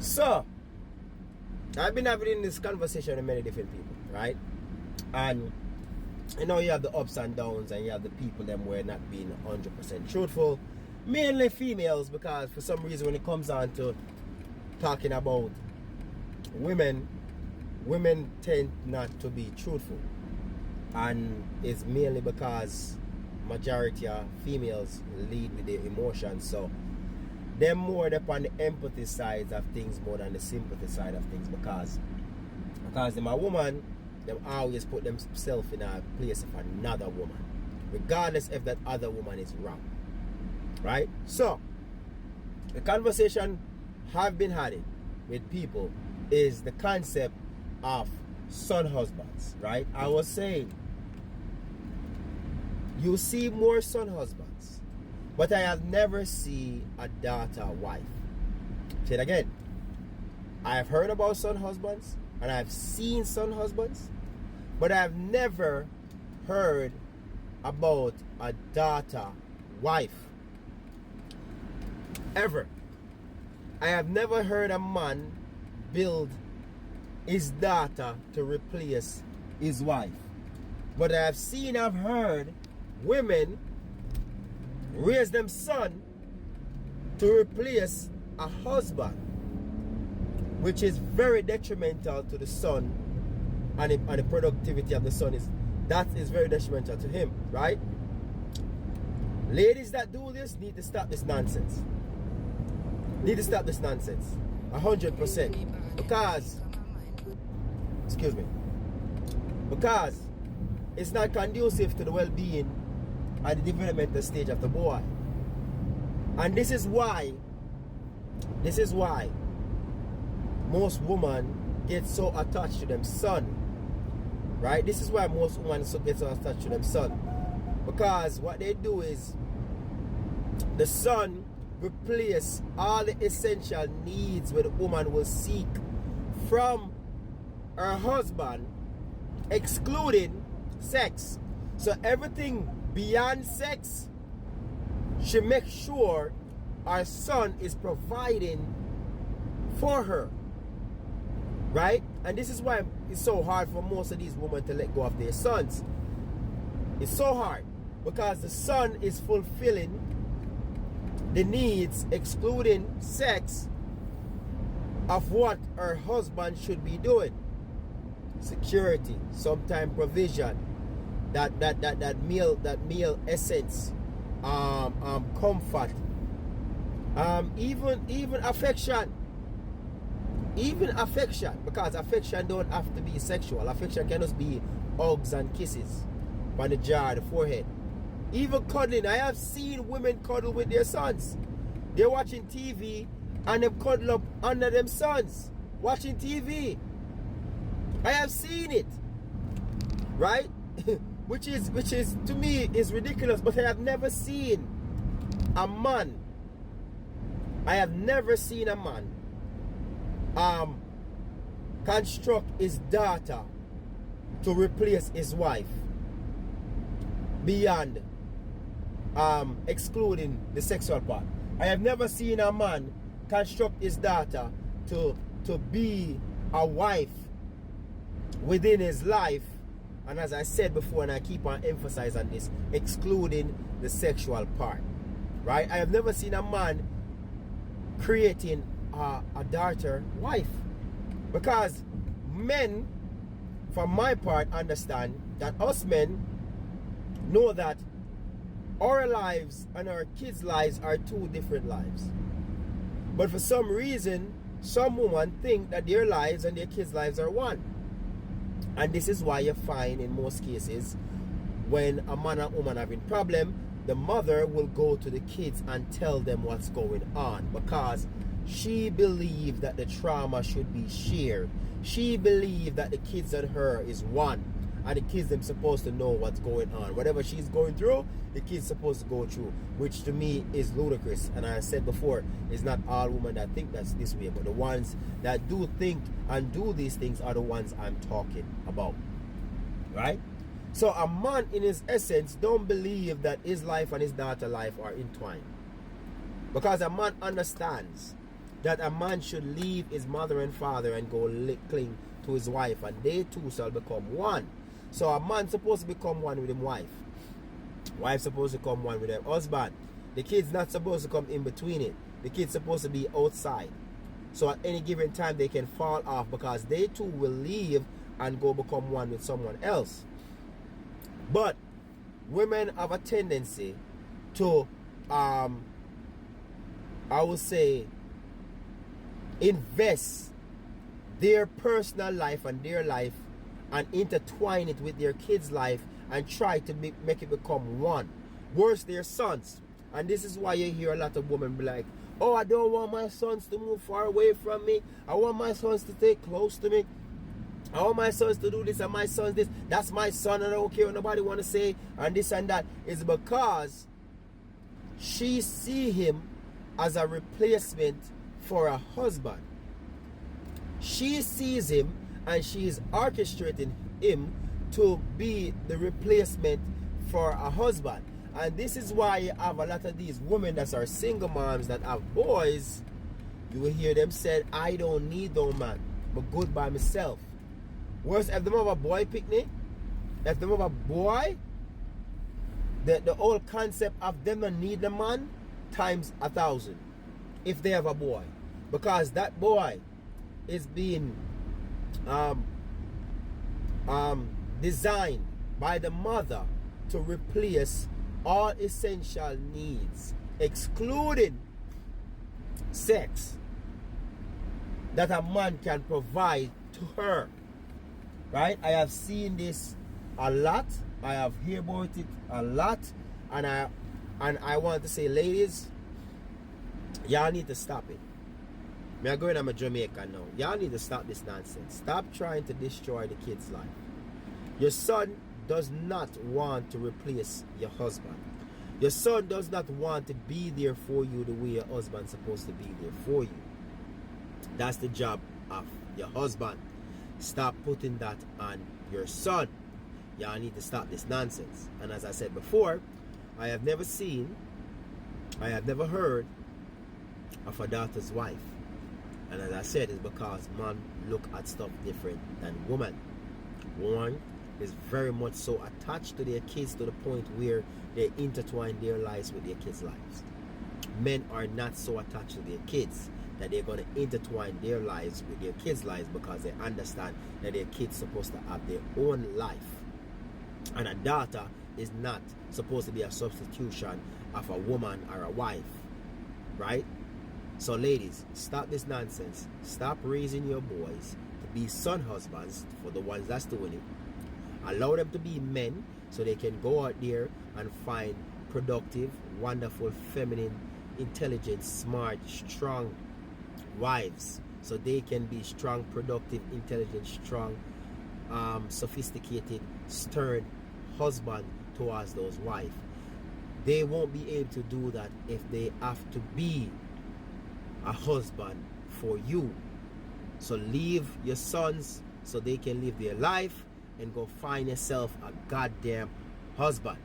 So, I've been having this conversation with many different people, right? And you know, you have the ups and downs, and you have the people them where not being 100% truthful, mainly females, because for some reason when it comes on to talking about women tend not to be truthful, and it's mainly because majority of females lead with their emotions, so they're more upon the empathy side of things more than the sympathy side of things, because them a woman, them always put themselves in a place of another woman, regardless if that other woman is wrong, right? So the conversation have been had with people is the concept of son husbands, right? I was saying you see more son husbands, but I have never seen a daughter wife. Say it again. I have heard about son husbands and I have seen son husbands, but I have never heard about a daughter wife. Ever. I have never heard a man build his daughter to replace his wife. But I've heard women raise them son to replace a husband, which is very detrimental to the son, and the productivity of the son is very detrimental to him, right? Ladies that do this need to stop this nonsense. 100%. Because it's not conducive to the well-being at the developmental stage of the boy. And this is why most women get so attached to them son, right? This is why most women get so attached to them son, because what they do is the son replace all the essential needs where the woman will seek from her husband, excluding sex. So everything beyond sex, she makes sure our son is providing for her, right? And this is why it's so hard for most of these women to let go of their sons. It's so hard because the son is fulfilling the needs, excluding sex, of what her husband should be doing. Security, sometime provision, that male essence, comfort, even affection. Even affection, because affection don't have to be sexual. Affection can just be hugs and kisses on the jaw, the forehead. Even cuddling. I have seen women cuddle with their sons. They're watching TV and they cuddle up under them sons watching TV. I have seen it, right? which is to me is ridiculous. But I have never seen a man. Construct his daughter to replace his wife beyond excluding the sexual part. I have never seen a man construct his daughter to be a wife within his life, and as I said before, and I keep on emphasizing this, excluding the sexual part, right? I have never seen a man creating a daughter wife, because men, for my part, understand that us men know that our lives and our kids' lives are two different lives. But for some reason, some women think that their lives and their kids' lives are one. And this is why you find in most cases when a man and woman having problem, the mother will go to the kids and tell them what's going on, because she believed that the trauma should be shared. She believed that the kids and her is one, and the kids them supposed to know what's going on. Whatever she's going through, the kids supposed to go through, which to me is ludicrous. And I said before, it's not all women that think that's this way, but the ones that do think and do these things are the ones I'm talking about, right? So a man in his essence don't believe that his life and his daughter's life are entwined, because a man understands that a man should leave his mother and father and go cling to his wife, and they two shall become one. So a man supposed to become one with his wife. Wife supposed to become one with her husband. The kid's not supposed to come in between it. The kid's supposed to be outside. So at any given time they can fall off, because they too will leave and go become one with someone else. But women have a tendency to I would say invest their personal life and their life and intertwine it with their kids' life and try to make it become one. Worse, their sons. And this is why you hear a lot of women be like, oh, I don't want my sons to move far away from me. I want my sons to stay close to me. I want my sons to do this and my sons this. That's my son and I don't care what nobody want to say and this and that. It's because she see him as a replacement for a husband. She sees him and she is orchestrating him to be the replacement for a husband. And this is why you have a lot of these women that are single moms that have boys. You will hear them say, I don't need no man, I'm good by myself. Worse, if them have a boy picnic, if them have a boy, the whole concept of them not need the man times 1,000 if they have a boy, because that boy is being designed by the mother to replace all essential needs, excluding sex, that a man can provide to her. Right? I have seen this a lot. I have heard about it a lot, and I want to say, ladies, y'all need to stop it. Me are going to Jamaica now. Y'all need to stop this nonsense. Stop trying to destroy the kid's life. Your son does not want to replace your husband. Your son does not want to be there for you the way your husband's supposed to be there for you. That's the job of your husband. Stop putting that on your son. Y'all need to stop this nonsense. And as I said before, I have never heard of a daughter's wife. And as I said, it's because man look at stuff different than woman. Woman is very much so attached to their kids to the point where they intertwine their lives with their kids' lives. Men are not so attached to their kids that they're going to intertwine their lives with their kids' lives, because they understand that their kids supposed to have their own life. And a daughter is not supposed to be a substitution of a woman or a wife. Right? So ladies, stop this nonsense. Stop raising your boys to be son husbands for the ones that's doing it. Allow them to be men so they can go out there and find productive, wonderful, feminine, intelligent, smart, strong wives, so they can be strong, productive, intelligent, strong, sophisticated, stern husband towards those wives. They won't be able to do that if they have to be a husband for you. So leave your sons so they can live their life and go find yourself a goddamn husband.